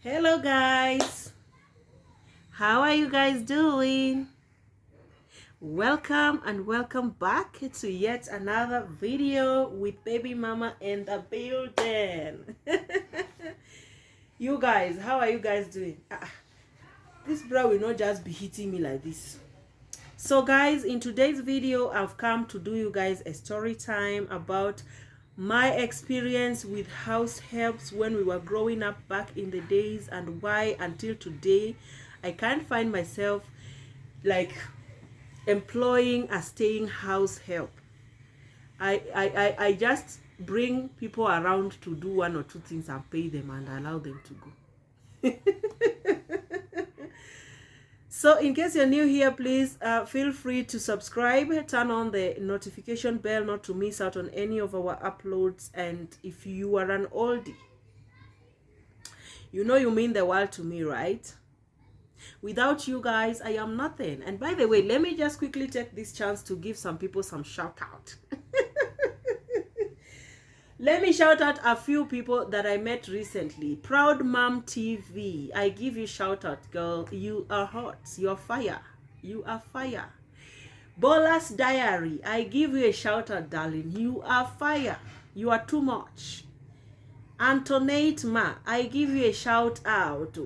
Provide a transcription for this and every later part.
Hello guys, how are you guys doing? Welcome and welcome back to yet another video with baby mama in the building. You guys, how are you guys doing? This bra will not just be hitting me like this. So guys, in today's video I've come to do you guys a story time about my experience with house helps when we were growing up back in the days, and why until today I can't find myself like employing a staying house help. I just bring people around to do one or two things and pay them and allow them to go. So in case you're new here, please feel free to subscribe, turn on the notification bell not to miss out on any of our uploads. And if you are an oldie, you know you mean the world to me, right? Without you guys, I am nothing. And by the way, let me just quickly take this chance to give some people some shout out. Let me shout out a few people that I met recently. Proud Mom TV, I give you shout out, girl. You are hot. You're fire. You are fire. Bola's Diary, I give you a shout out, darling. You are fire. You are too much. Antoinette Ma, I give you a shout out.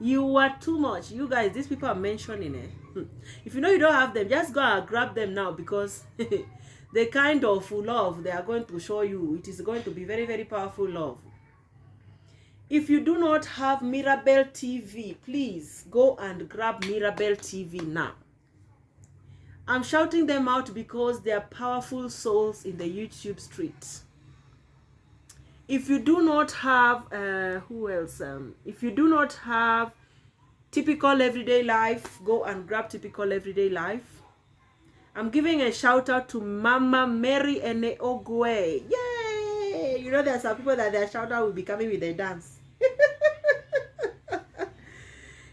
You are too much. You guys, these people are mentioning it. If you know you don't have them, just go and grab them now, because the kind of love they are going to show you, it is going to be very, very powerful love. If you do not have Mirabel TV, please go and grab Mirabel TV now. I'm shouting them out because they are powerful souls in the YouTube street. If you do not have, who else? If you do not have Typical Everyday Life, go and grab Typical Everyday Life. I'm giving a shout out to Mama Mary Eneogwe. Yay! You know, there are some people that their shout out will be coming with a dance.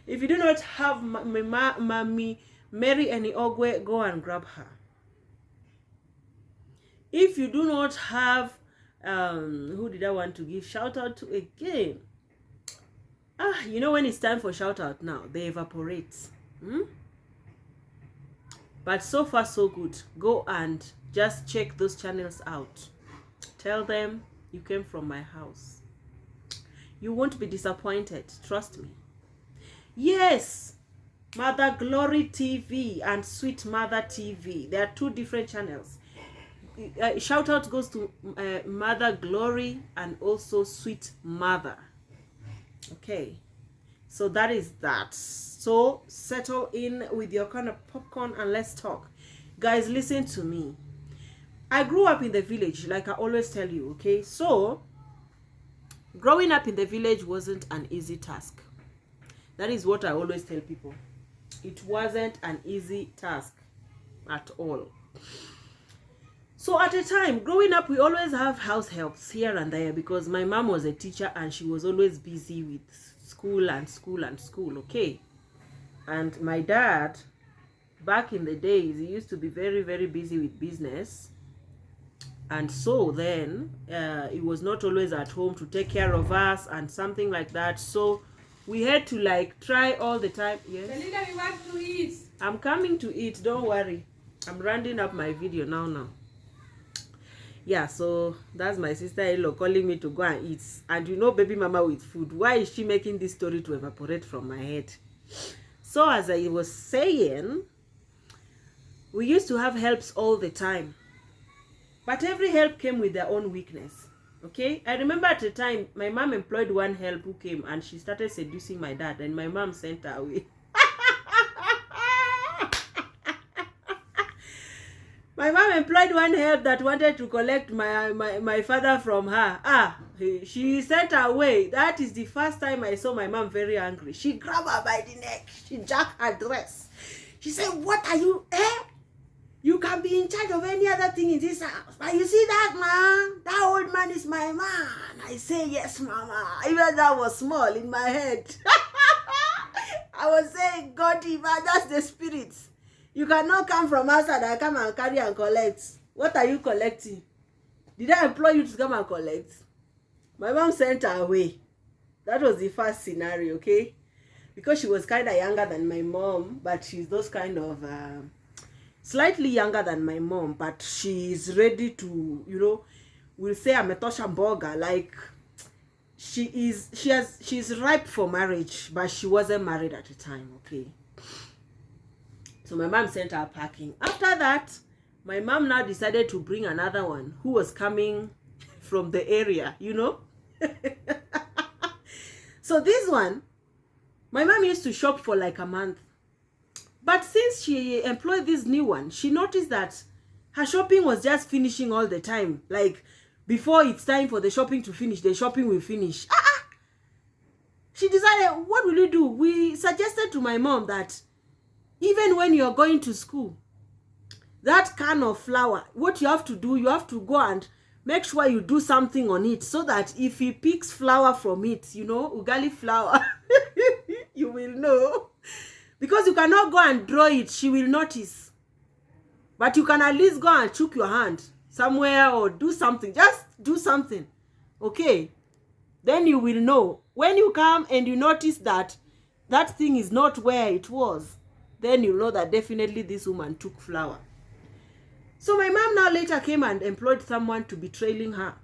If you do not have Mommy Mary Eneogwe, go and grab her. If you do not have, who did I want to give shout out to again? You know, when it's time for shout out now, they evaporate. But so far so good. Go and just check those channels out. Tell them you came from my house. You won't be disappointed, trust me. Yes, Mother Glory TV and Sweet Mother TV. There are two different channels. Shout out goes to Mother Glory and also Sweet Mother. Okay, so that is that. So settle in with your kind of popcorn and let's talk. Guys, listen to me. I grew up in the village, like I always tell you, okay? So growing up in the village wasn't an easy task. That is what I always tell people. It wasn't an easy task at all. So at a time, growing up, we always have house helps here and there, because my mom was a teacher and she was always busy with school and school and school, okay? And my dad, back in the days, he used to be very, very busy with business. And so then, he was not always at home to take care of us and something like that. So we had to like try all the time. Yes? Belinda, we want to eat. I'm coming to eat, don't worry. I'm rounding up my video now. Yeah, so that's my sister-in-law calling me to go and eat. And you know, baby mama with food. Why is she making this story to evaporate from my head? So as I was saying, we used to have helps all the time. But every help came with their own weakness. Okay? I remember at the time, my mom employed one help who came and she started seducing my dad, and my mom sent her away. My mom employed one help that wanted to collect my father from her. She sent her away. That is the first time I saw my mom very angry. She grabbed her by the neck. She jacked her dress. She said, "What are you, You can be in charge of any other thing in this house. But you see that man? That old man is my man." I say, "Yes, mama." Even that was small in my head. I was saying, "God, that's the spirits. You cannot come from outside and come and carry and collect. What are you collecting? Did I employ you to come and collect?" My mom sent her away. That was the first scenario, okay? Because she was kind of younger than my mom, but she's those kind of slightly younger than my mom, but she's ready to, you know, we'll say ametosha mboga, like she's ripe for marriage, but she wasn't married at the time, okay? So my mom sent her packing. After that, my mom now decided to bring another one who was coming from the area, you know. So this one, my mom used to shop for like a month. But since she employed this new one, she noticed that her shopping was just finishing all the time. Like, before it's time for the shopping to finish, the shopping will finish. She decided, what will you do? We suggested to my mom that even when you're going to school, that can of flour, what you have to do, you have to go and make sure you do something on it, so that if he picks flour from it, you know, ugali flour, you will know. Because you cannot go and draw it, she will notice. But you can at least go and chook your hand somewhere or do something. Just do something. Okay? Then you will know. When you come and you notice that that thing is not where it was, then you know that definitely this woman took flour. So my mom now later came and employed someone to be trailing her.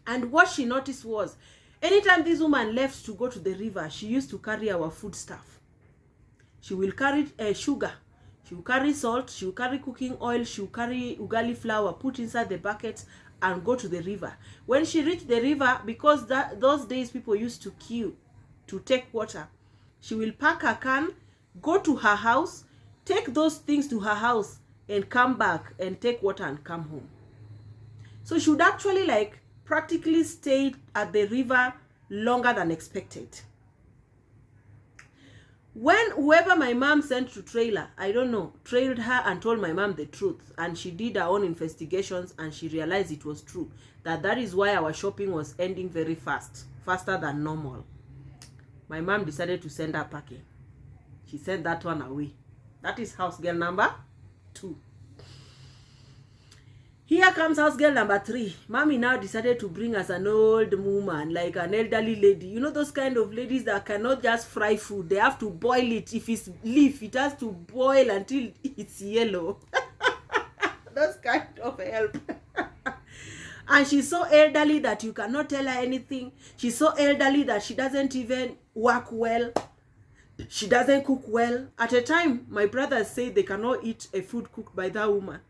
And what she noticed was, anytime this woman left to go to the river, she used to carry our food stuff. She will carry sugar, she will carry salt, she will carry cooking oil, she will carry ugali flour, put inside the bucket and go to the river. When she reached the river, because those days people used to queue to take water, she will pack her can, go to her house, take those things to her house, and come back and take water and come home. So she would actually like practically stay at the river longer than expected. When whoever my mom sent to trail her, I don't know, trailed her and told my mom the truth, and she did her own investigations and she realized it was true, that is why our shopping was ending very fast, faster than normal. My mom decided to send her packing. She sent that one away. That is house girl number 2. Here comes house girl number 3. Mommy now decided to bring us an old woman, like an elderly lady. You know those kind of ladies that cannot just fry food. They have to boil it. If it's leaf, it has to boil until it's yellow. Those kind of help. And she's so elderly that you cannot tell her anything. She's so elderly that she doesn't even work well. She doesn't cook well. At a time, my brothers say they cannot eat a food cooked by that woman.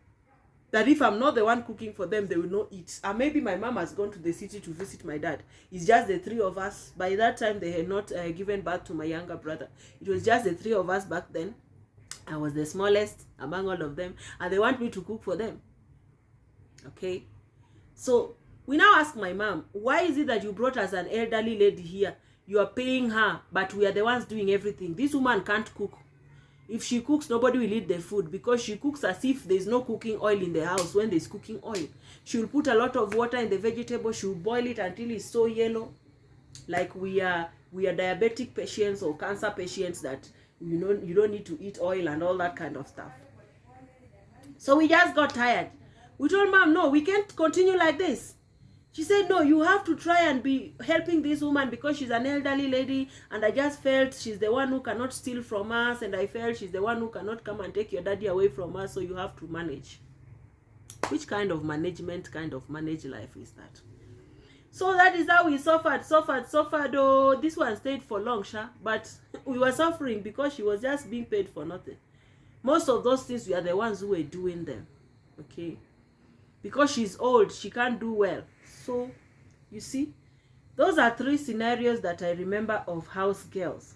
That if I'm not the one cooking for them, they will not eat. And maybe my mom has gone to the city to visit my dad. It's just the 3 of us. By that time, they had not given birth to my younger brother. It was just the 3 of us back then. I was the smallest among all of them. And they want me to cook for them. Okay? So, we now ask my mom, why is it that you brought us an elderly lady here? You are paying her, but we are the ones doing everything. This woman can't cook. If she cooks, nobody will eat the food, because she cooks as if there's no cooking oil in the house when there's cooking oil. She will put a lot of water in the vegetable. She will boil it until it's so yellow. Like we are diabetic patients or cancer patients that, you know, you don't need to eat oil and all that kind of stuff. So we just got tired. We told mom, no, we can't continue like this. She said, no, you have to try and be helping this woman, because she's an elderly lady, and I just felt she's the one who cannot steal from us, and I felt she's the one who cannot come and take your daddy away from us, so you have to manage. Which kind of management, kind of manage life is that? So that is how we suffered. Oh, this one stayed for long, but we were suffering because she was just being paid for nothing. Most of those things, we are the ones who were doing them, okay? Because she's old, she can't do well. So, you see, those are 3 scenarios that I remember of house girls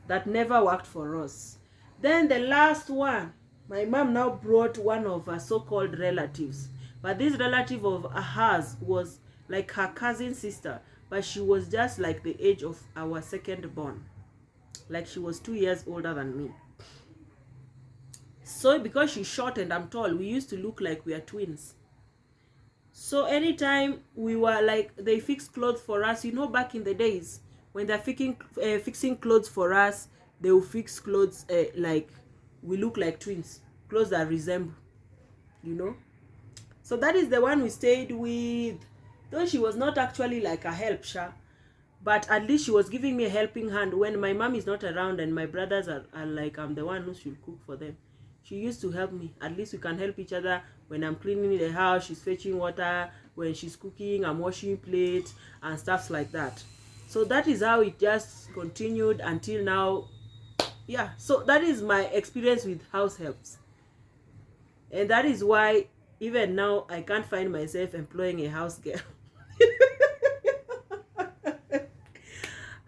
that never worked for us. Then the last one, my mom now brought one of her so-called relatives. But this relative of hers was like her cousin sister, but she was just like the age of our second born. Like she was 2 years older than me. So because she's short and I'm tall, we used to look like we are twins. So anytime we were like, they fixed clothes for us, you know, back in the days when they're fixing clothes for us, they will fix clothes like we look like twins, clothes that resemble, you know. So that is the one we stayed with, though she was not actually like a help, but But at least she was giving me a helping hand when my mom is not around and my brothers are like I'm the one who should cook for them. She used to help me. At least we can help each other. When I'm cleaning the house, she's fetching water. When she's cooking, I'm washing plates and stuff like that. So that is how it just continued until now. Yeah, so that is my experience with house helps. And that is why even now I can't find myself employing a house girl.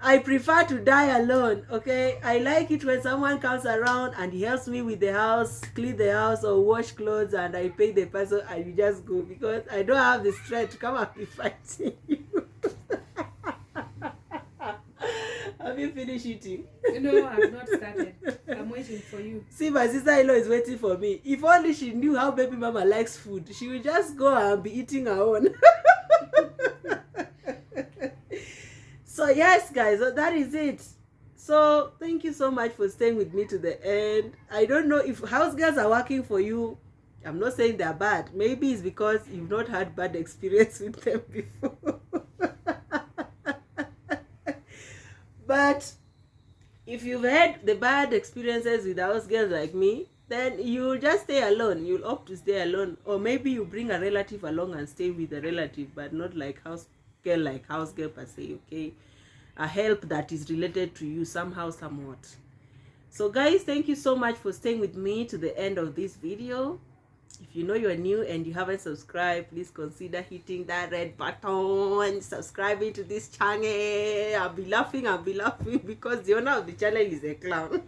I prefer to die alone, okay? I like it when someone comes around and he helps me with the house, clean the house or wash clothes, and I pay the person and you just go, because I don't have the strength to come and be fighting you. Have you finished eating? No, I've not started. I'm waiting for you. See, my sister-in-law is waiting for me. If only she knew how baby mama likes food, she would just go and be eating her own. So yes, guys, so that is it. So thank you so much for staying with me to the end. I don't know if house girls are working for you. I'm not saying they're bad. Maybe it's because you've not had bad experience with them before. But if you've had the bad experiences with house girls like me, then you'll just stay alone. You'll opt to stay alone. Or maybe you bring a relative along and stay with a relative, but not like house girl per se, okay? A help that is related to you somehow, somewhat. So guys, thank you so much for staying with me to the end of this video. If you know you're new and you haven't subscribed, please consider hitting that red button, subscribing to this channel. I'll be laughing because the owner of the channel is a clown.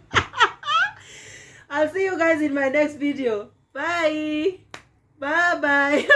I'll see you guys in my next video. Bye. Bye.